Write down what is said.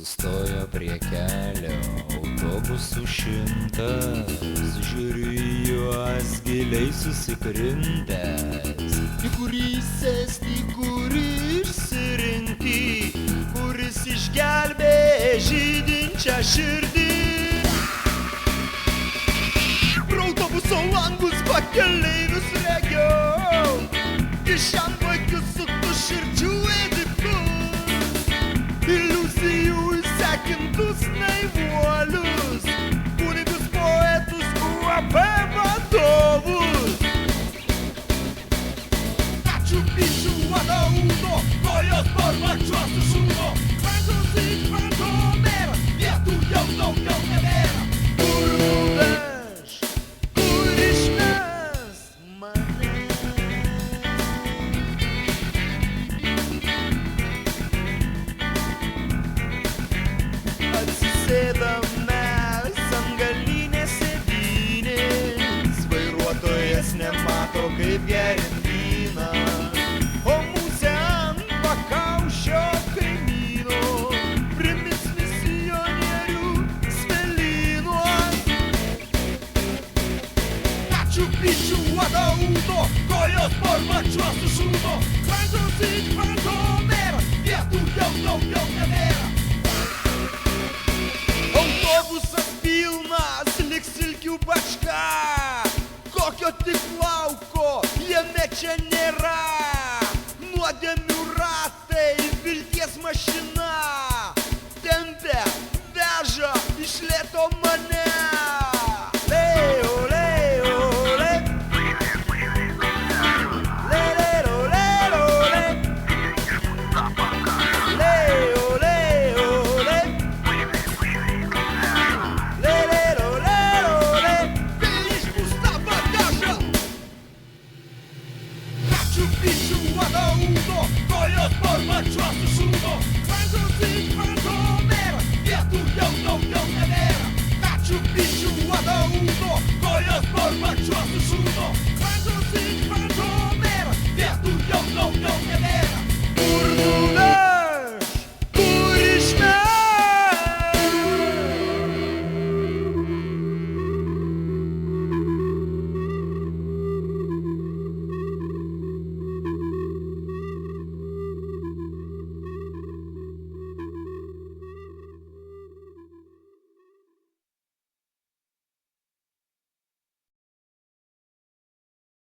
Sustojo prie kelio, autobusų 100, žiūriu į juos giliai susikrintęs. Į kurį sėsti, kurį išsirinkti, kuris išgelbė žydinčią širdį. Pro autobuso langus pakeleivius regiau, kišenvagius su tuširdžių ėdikus, iliuzijų įsekintus naivuolius, kunigus poetus, UAB vadovus. Ačiū bičių vadaudo, kojos parvačios sušūdo, prancūzijai kvantomėra, vietų jau daugiau nebėra. Kur nuveš, kur išmes mane? Atsisėdame ant galinės sėdynės, vairuotojas nemato kaip gerint vyną, o musė ant pakaušio kaimyno primins misionierių smėlynuos. Ačiū bičių vadaudo, kojos parvačios sušūdo, prancūzijai kvantomėra, vietų jau daugiau nebėra. Autobusas pilnas, lyg silkių bačka, kokio tik lauko jame čia nėra. Nuodėmių ratai, vilties mašina,